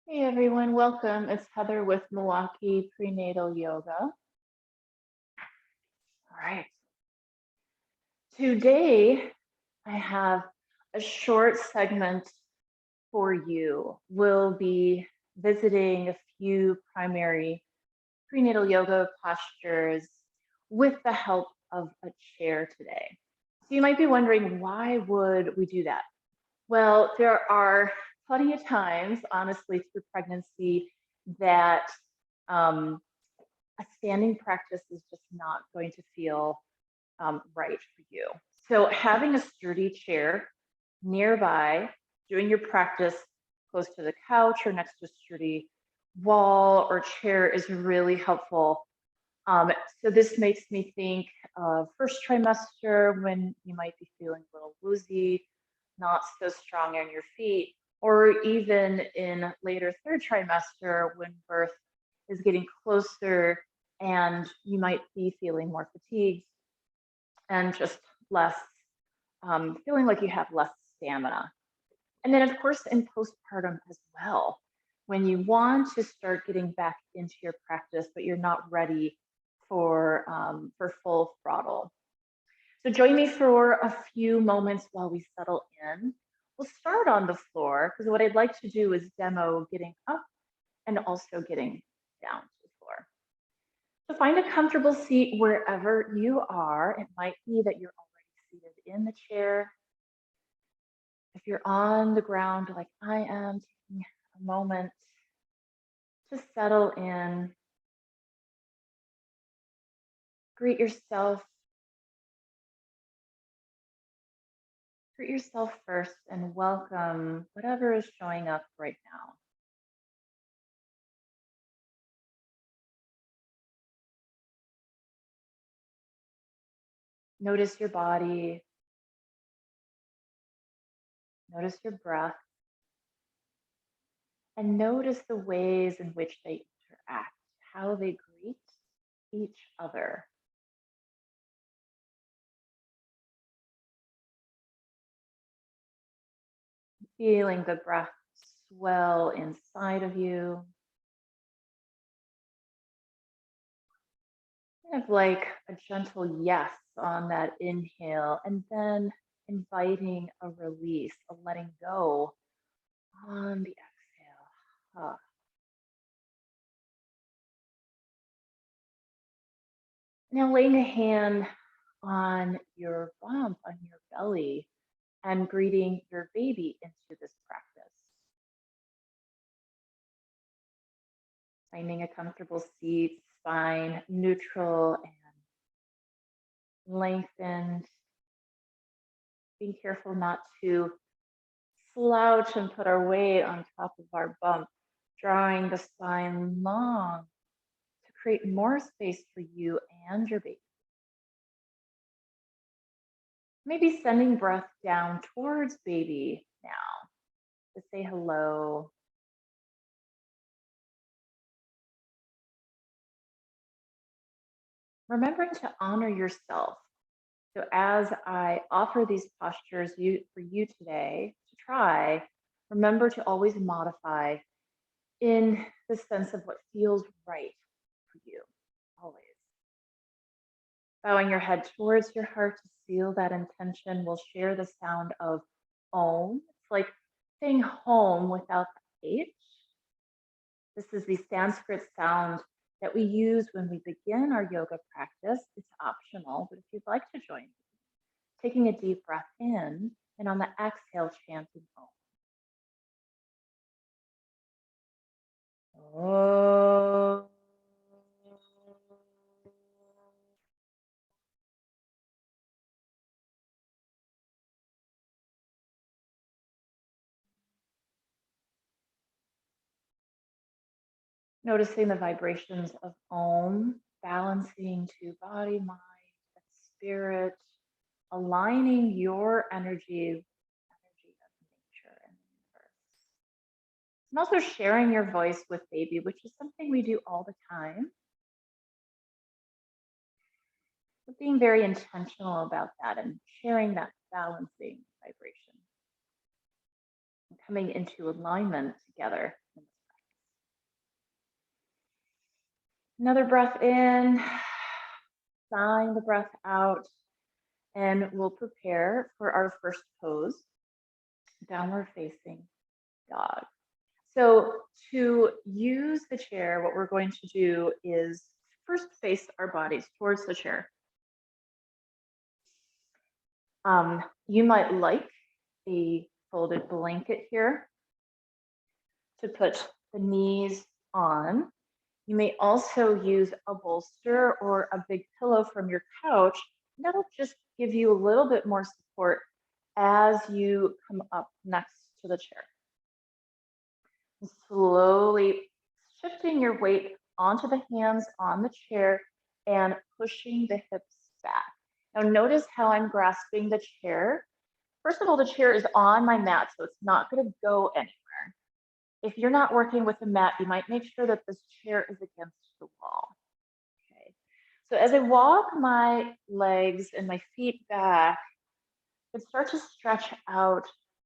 Hey everyone, welcome. It's Heather with Milwaukee Prenatal Yoga. All right. Today I have a short segment for you. We'll be visiting a few primary prenatal yoga postures with the help of a chair today. So you might be wondering, why would we do that? Well, there are plenty of times, honestly, through pregnancy that a standing practice is just not going to feel right for you. So having a sturdy chair nearby, doing your practice close to the couch or next to a sturdy wall or chair is really helpful. So this makes me think of first trimester when you might be feeling a little woozy, not so strong on your feet, or even in later third trimester when birth is getting closer and you might be feeling more fatigued and just less, feeling like you have less stamina. And then, of course, in postpartum as well, when you want to start getting back into your practice, but you're not ready for full throttle. So join me for a few moments while we settle in. We'll start on the floor because what I'd like to do is demo getting up and also getting down to the floor. So find a comfortable seat wherever you are. It might be that you're already seated in the chair. If you're on the ground like I am, taking a moment to settle in, greet yourself. Greet yourself first and welcome whatever is showing up right now. Notice your body, notice your breath, and notice the ways in which they interact, how they greet each other. Feeling the breath swell inside of you. Kind of like a gentle yes on that inhale, and then inviting a release, a letting go on the exhale. Now laying a hand on your bump, on your belly, and greeting your baby into this practice. Finding a comfortable seat, spine neutral and lengthened. Being careful not to slouch and put our weight on top of our bump, drawing the spine long to create more space for you and your baby. Maybe sending breath down towards baby now to say hello. Remembering to honor yourself. So as I offer these postures for you today to try, remember to always modify in the sense of what feels right for you, always. Bowing your head towards your heart to seal that intention. We'll share the sound of Om. It's like saying home without the H. This is the Sanskrit sound that we use when we begin our yoga practice. It's optional, but if you'd like to join, taking a deep breath in and on the exhale, chanting Om. Om. Noticing the vibrations of Om, balancing to body, mind, and spirit, aligning your energy with the energy of nature and the universe. And also sharing your voice with baby, which is something we do all the time. But being very intentional about that and sharing that balancing vibration and coming into alignment together in this Another breath in, sighing the breath out, and we'll prepare for our first pose, downward facing dog. So to use the chair, what we're going to do is first face our bodies towards the chair. You might like a folded blanket here to put the knees on. You may also use a bolster or a big pillow from your couch. That'll just give you a little bit more support as you come up next to the chair. And slowly shifting your weight onto the hands on the chair and pushing the hips back. Now notice how I'm grasping the chair. First of all, the chair is on my mat, so it's not going to go anywhere. If you're not working with a mat, you might make sure that this chair is against the wall. Okay. So as I walk my legs and my feet back, I start to stretch out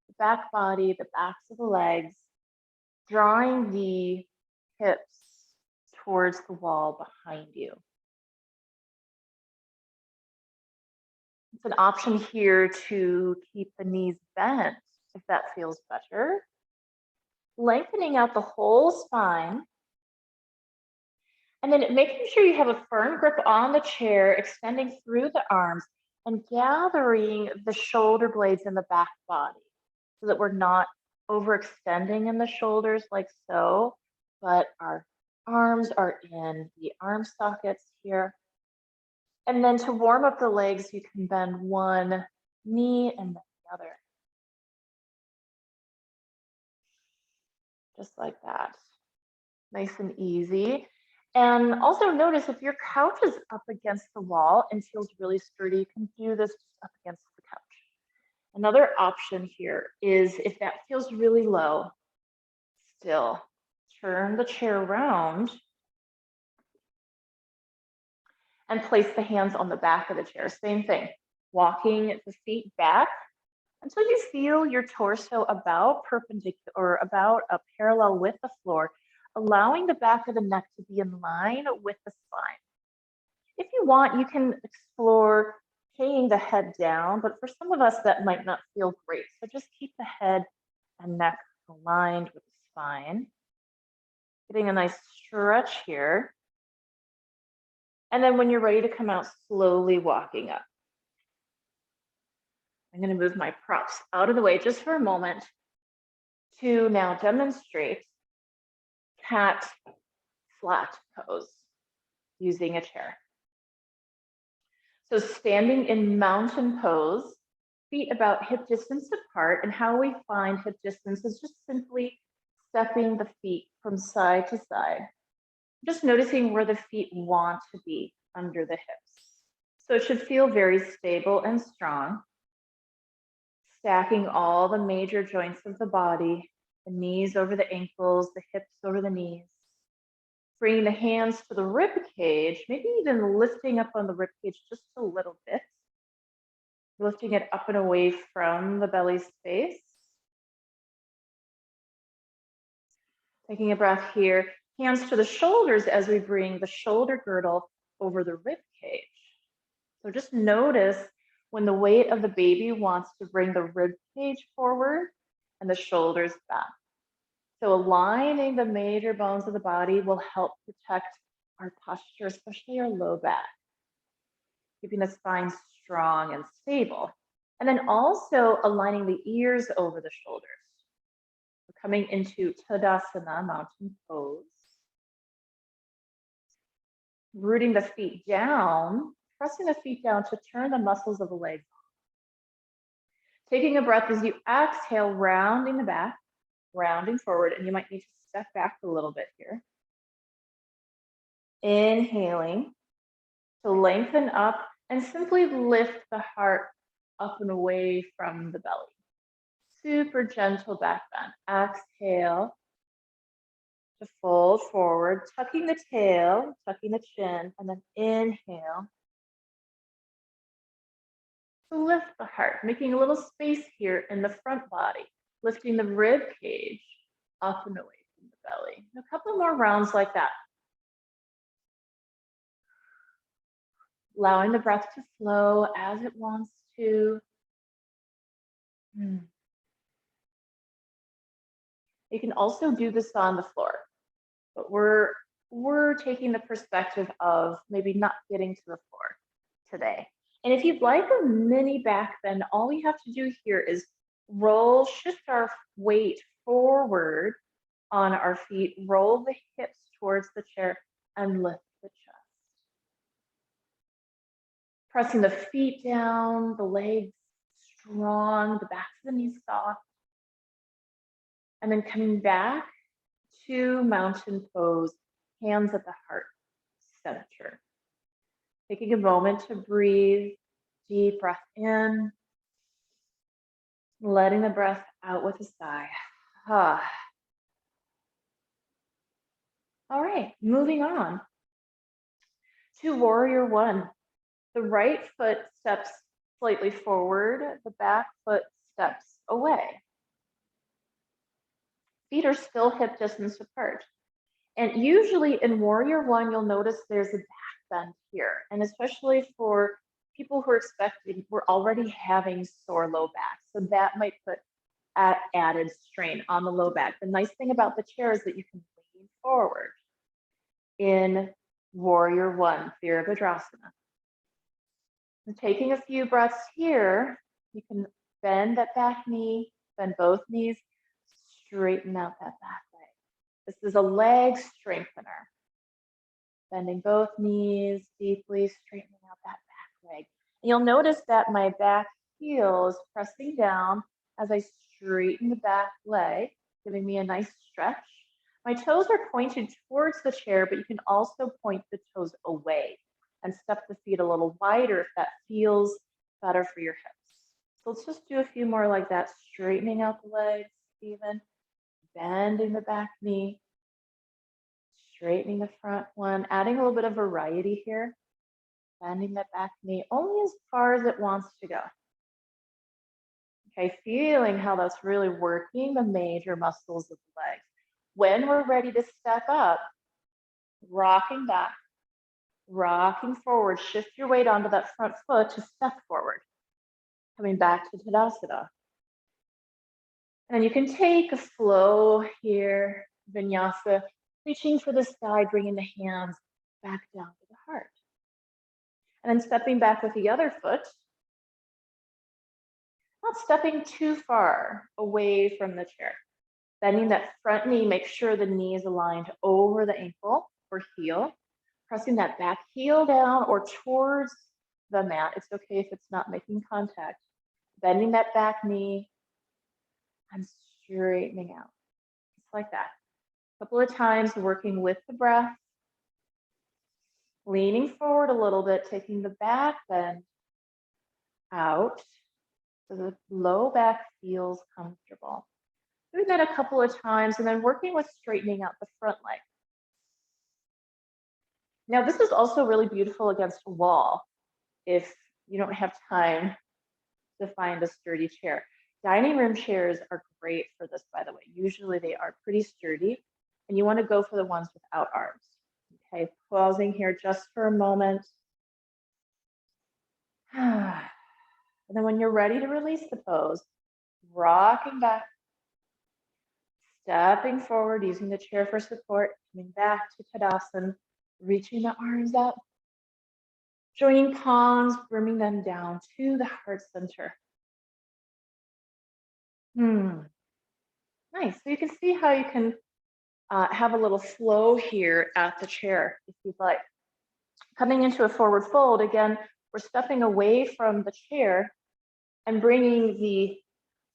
the back body, the backs of the legs, drawing the hips towards the wall behind you. It's an option here to keep the knees bent if that feels better. Lengthening out the whole spine. And then making sure you have a firm grip on the chair, extending through the arms and gathering the shoulder blades in the back body so that we're not overextending in the shoulders like so, but our arms are in the arm sockets here. And then to warm up the legs, you can bend one knee and then the other. Just like that. Nice and easy. And also notice if your couch is up against the wall and feels really sturdy, you can do this just up against the couch. Another option here is if that feels really low, still turn the chair around and place the hands on the back of the chair. Same thing, walking the feet back until you feel your torso about perpendicular or about a parallel with the floor, allowing the back of the neck to be in line with the spine. If you want, you can explore hanging the head down, but for some of us that might not feel great. So just keep the head and neck aligned with the spine. Getting a nice stretch here. And then when you're ready to come out, slowly walking up. I'm going to move my props out of the way just for a moment to now demonstrate cat flat pose using a chair. So standing in mountain pose, feet about hip distance apart, and how we find hip distance is just simply stepping the feet from side to side. Just noticing where the feet want to be under the hips. So it should feel very stable and strong. Stacking all the major joints of the body, the knees over the ankles, the hips over the knees. Bringing the hands to the rib cage, maybe even lifting up on the rib cage just a little bit. Lifting it up and away from the belly space. Taking a breath here, hands to the shoulders as we bring the shoulder girdle over the rib cage. So just notice when the weight of the baby wants to bring the rib cage forward and the shoulders back. So aligning the major bones of the body will help protect our posture, especially our low back, keeping the spine strong and stable. And then also aligning the ears over the shoulders. We're coming into Tadasana, mountain pose. Rooting the feet down, pressing the feet down to turn the muscles of the legs on. Taking a breath as you exhale, rounding the back, rounding forward, and you might need to step back a little bit here. Inhaling to lengthen up and simply lift the heart up and away from the belly. Super gentle back bend. Exhale to fold forward, tucking the tail, tucking the chin, and then inhale to lift the heart, making a little space here in the front body, lifting the rib cage up and away from the belly. A couple more rounds like that. allowing the breath to flow as it wants to. You can also do this on the floor, but we're taking the perspective of maybe not getting to the floor today. And if you'd like a mini back bend, all we have to do here is roll, shift our weight forward on our feet, roll the hips towards the chair, and lift the chest. Pressing the feet down, the legs strong, the backs of the knees soft. And then coming back to mountain pose, hands at the heart center. Taking a moment to breathe, deep breath in, letting the breath out with a sigh. All right, moving on to warrior one. The right foot steps slightly forward, the back foot steps away. Feet are still hip distance apart. And usually in warrior one, you'll notice there's a back bend here. And especially for people who are expecting, we're already having sore low back. So that might put added strain on the low back. The nice thing about the chair is that you can lean forward in warrior one, Virabhadrasana. And taking a few breaths here, you can bend that back knee, bend both knees, straighten out that back leg. This is a leg strengthener. Bending both knees deeply, straightening out that back leg. And you'll notice that my back heel is pressing down as I straighten the back leg, giving me a nice stretch. My toes are pointed towards the chair, but you can also point the toes away and step the feet a little wider if that feels better for your hips. So let's just do a few more like that, straightening out the legs even, bending the back knee, straightening the front one, adding a little bit of variety here, bending that back knee only as far as it wants to go. Okay, feeling how that's really working the major muscles of the legs. When we're ready to step up, rocking back, rocking forward, shift your weight onto that front foot to step forward. Coming back to Tadasana. And you can take a flow here, vinyasa, reaching for the sky, bringing the hands back down to the heart. And then stepping back with the other foot, not stepping too far away from the chair. Bending that front knee, make sure the knee is aligned over the ankle or heel. Pressing that back heel down or towards the mat. It's okay if it's not making contact. Bending that back knee and straightening out. Just like that. A couple of times working with the breath. Leaning forward a little bit, taking the back bend out so the low back feels comfortable. Doing that a couple of times and then working with straightening out the front leg. Now, this is also really beautiful against a wall if you don't have time to find a sturdy chair. Dining room chairs are great for this, by the way. Usually they are pretty sturdy, and you want to go for the ones without arms. Okay, pausing here just for a moment. And then when you're ready to release the pose, rocking back, stepping forward, using the chair for support, coming back to Tadasana, reaching the arms up, joining palms, bringing them down to the heart center. Nice. So you can see how you can have a little flow here at the chair if you'd like. Coming into a forward fold, again, we're stepping away from the chair and bringing the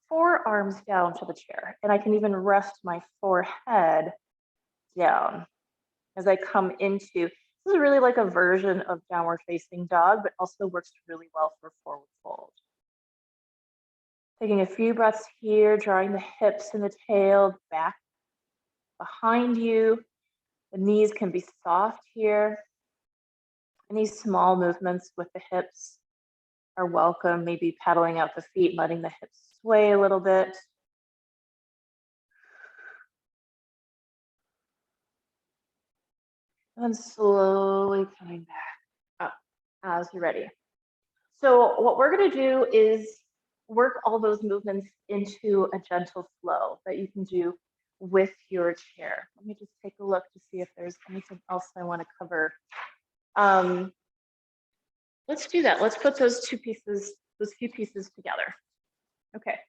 forearms down to the chair. And I can even rest my forehead down as I come into, this is really like a version of downward-facing dog, but also works really well for forward fold. Taking a few breaths here, drawing the hips and the tail back behind you. The knees can be soft here. And these small movements with the hips are welcome, maybe pedaling out the feet, letting the hips sway a little bit. And then slowly coming back up. as you're ready. So what we're going to do is work all those movements into a gentle flow that you can do with your chair. Let me just take a look to see if there's anything else I want to cover. Let's do that. Let's put those few pieces together. Okay,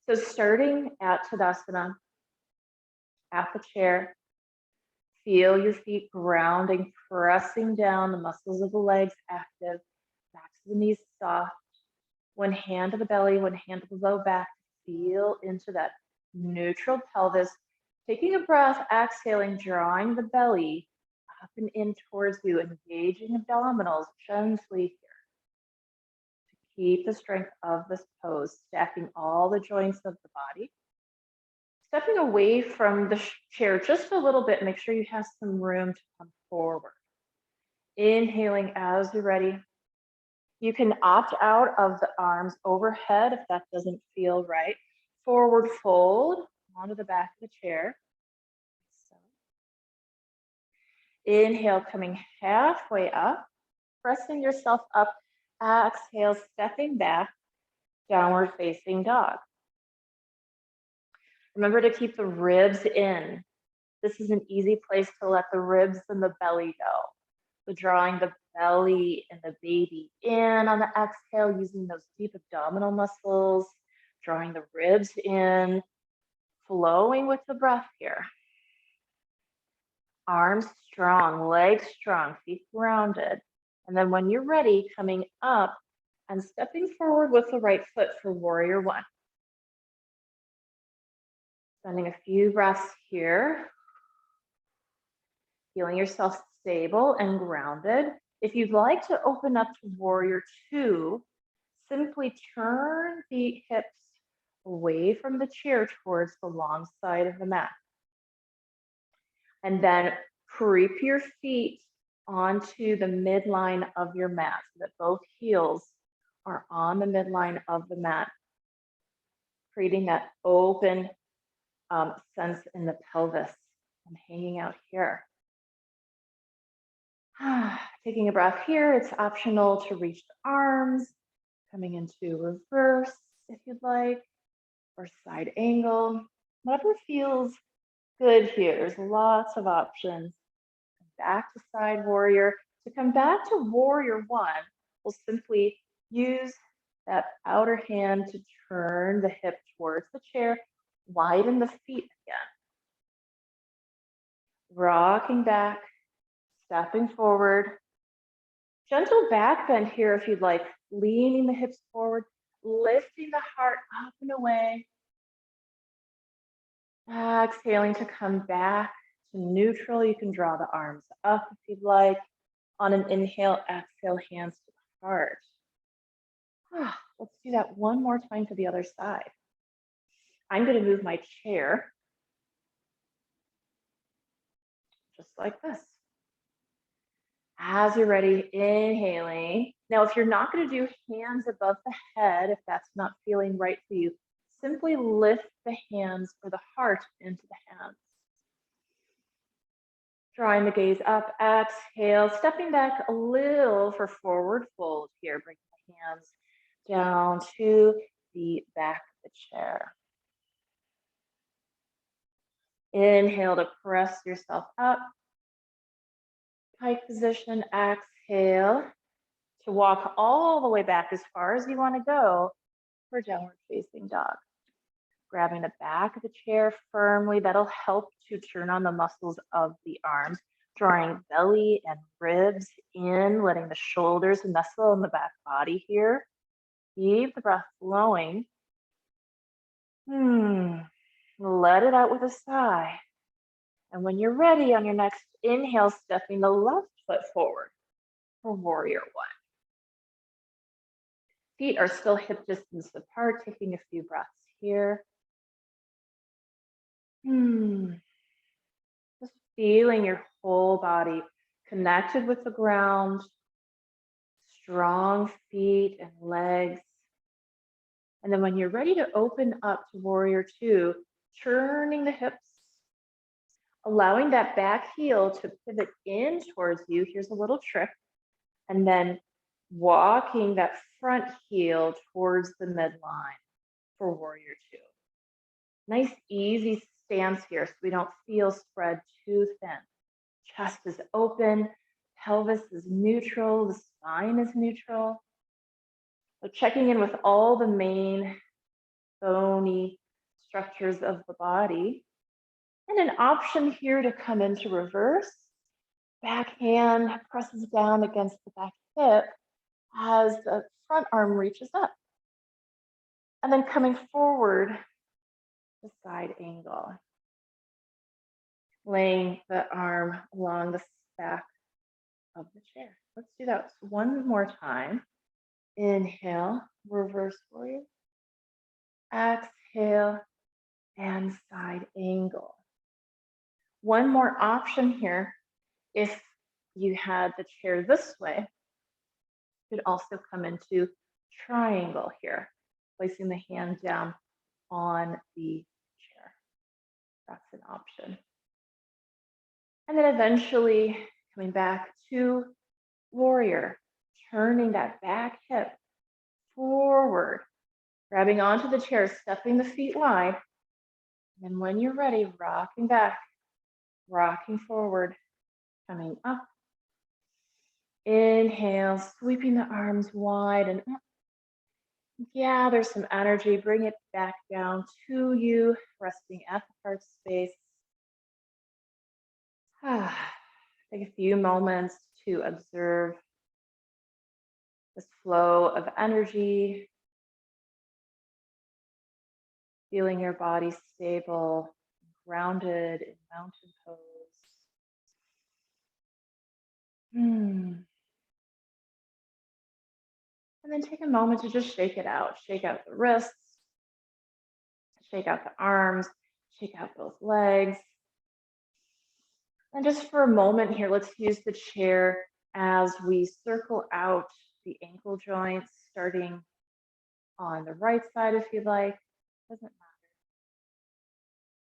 so starting at Tadasana, at the chair, feel your feet grounding, pressing down, the muscles of the legs active, back to the knees soft. One hand to the belly, one hand to the low back. Feel into that neutral pelvis. Taking a breath, exhaling, drawing the belly up and in towards you, engaging abdominals gently here. To keep the strength of this pose, stacking all the joints of the body. Stepping away from the chair just a little bit, make sure you have some room to come forward. Inhaling as you're ready. You can opt out of the arms overhead if that doesn't feel right. Forward fold onto the back of the chair. So, inhale, coming halfway up, pressing yourself up. Exhale, stepping back, downward facing dog. Remember to keep the ribs in. This is an easy place to let the ribs and the belly go. So drawing the belly and the baby in on the exhale, using those deep abdominal muscles, drawing the ribs in, flowing with the breath here. Arms strong, legs strong, feet grounded. And then when you're ready, coming up and stepping forward with the right foot for warrior one. Spending a few breaths here. Feeling yourself stable and grounded. If you'd like to open up to warrior two, simply turn the hips away from the chair towards the long side of the mat. And then creep your feet onto the midline of your mat so that both heels are on the midline of the mat, creating that open sense in the pelvis and hanging out here. Taking a breath here, it's optional to reach the arms, coming into reverse if you'd like, or side angle, whatever feels good here. There's lots of options. Back to side warrior. To come back to warrior one, we'll simply use that outer hand to turn the hip towards the chair, widen the feet again. Rocking back, stepping forward. Gentle back bend here if you'd like, leaning the hips forward, lifting the heart up and away. Exhaling to come back to neutral. You can draw the arms up if you'd like. On an inhale, exhale, hands to the heart. Let's do that one more time to the other side. I'm going to move my chair just like this. As you're ready, inhaling. Now, if you're not going to do hands above the head, if that's not feeling right for you, simply lift the hands or the heart into the hands. Drawing the gaze up, exhale, stepping back a little for forward fold here. Bring the hands down to the back of the chair. Inhale to press yourself up. Pike position, exhale to walk all the way back as far as you want to go for downward facing dog. Grabbing the back of the chair firmly, that'll help to turn on the muscles of the arms, drawing belly and ribs in, letting the shoulders nestle in the back body here. Keep the breath flowing. Let it out with a sigh. And when you're ready, on your next inhale, stepping the left foot forward for warrior one. Feet are still hip distance apart, taking a few breaths here. Just feeling your whole body connected with the ground, strong feet and legs. And then when you're ready to open up to warrior two, turning the hips, allowing that back heel to pivot in towards you. Here's a little trick. And then walking that front heel towards the midline for warrior two. Nice, easy stance here so we don't feel spread too thin. Chest is open, pelvis is neutral, the spine is neutral. So checking in with all the main bony structures of the body. And an option here to come into reverse. Back hand presses down against the back hip as the front arm reaches up. And then coming forward, the side angle. Laying the arm along the back of the chair. Let's do that one more time. Inhale, reverse warrior. Exhale, and side angle. One more option here, if you had the chair this way, you could also come into triangle here, placing the hand down on the chair. That's an option. And then eventually coming back to warrior, turning that back hip forward, grabbing onto the chair, stepping the feet wide. And when you're ready, rocking back, rocking forward, coming up. Inhale, sweeping the arms wide and up. Gather some energy, bring it back down to you, resting at the heart space. Take a few moments to observe this flow of energy, feeling your body stable, grounded in mountain pose. And then take a moment to just shake it out. Shake out the wrists, shake out the arms, shake out both legs. And just for a moment here, let's use the chair as we circle out the ankle joints, starting on the right side if you like. Doesn't matter.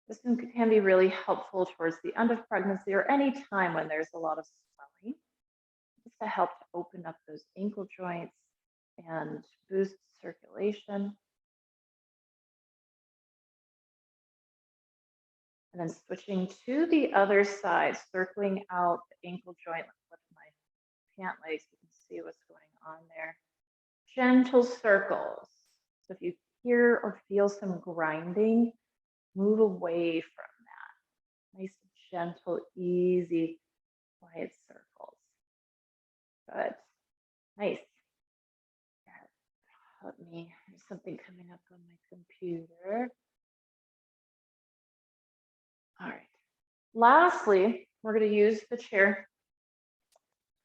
This one can be really helpful towards the end of pregnancy or any time when there's a lot of swelling, just to help to open up those ankle joints and boost circulation. And then switching to the other side, circling out the ankle joint with my pant legs. You can see what's going on there. Gentle circles. So if you hear or feel some grinding, move away from that. Nice, gentle, easy, quiet circles. Good. Nice. There's something coming up on my computer. All right. Lastly, we're going to use the chair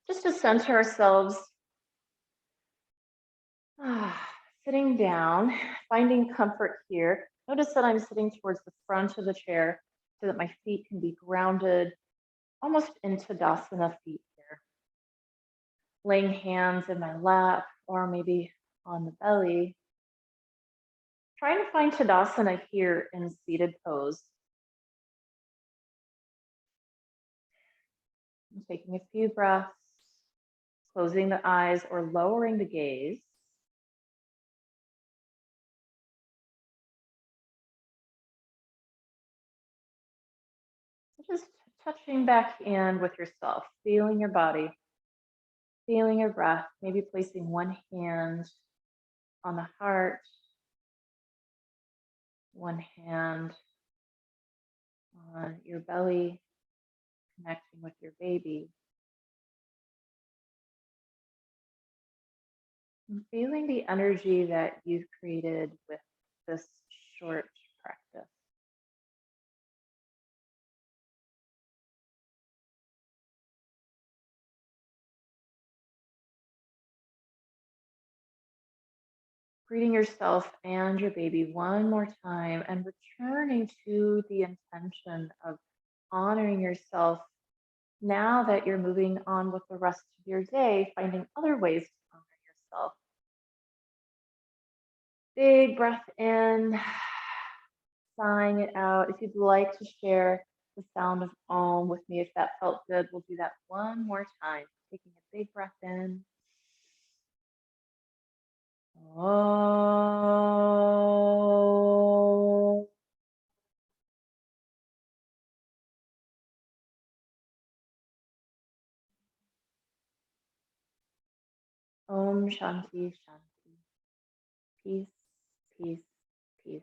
just to center ourselves. Sitting down, finding comfort here. Notice that I'm sitting towards the front of the chair so that my feet can be grounded almost into Tadasana feet here. Laying hands in my lap or maybe on the belly. Trying to find Tadasana here in seated pose. I'm taking a few breaths, closing the eyes or lowering the gaze. Just touching back in with yourself, feeling your body, feeling your breath, maybe placing one hand on the heart, one hand on your belly, connecting with your baby. And feeling the energy that you've created with this short practice. Greeting yourself and your baby one more time and returning to the intention of honoring yourself now that you're moving on with the rest of your day, finding other ways to honor yourself. Big breath in, sighing it out. If you'd like to share the sound of Om with me, if that felt good, we'll do that one more time. Taking a big breath in Om. Om Shanti Shanti. Peace, peace, peace.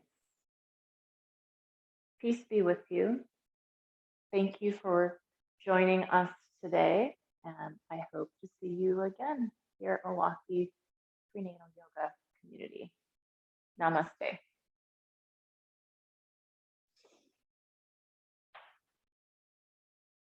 Peace be with you. Thank you for joining us today, and I hope to see you again here at Milwaukee Prenatal Yoga Community. Namaste.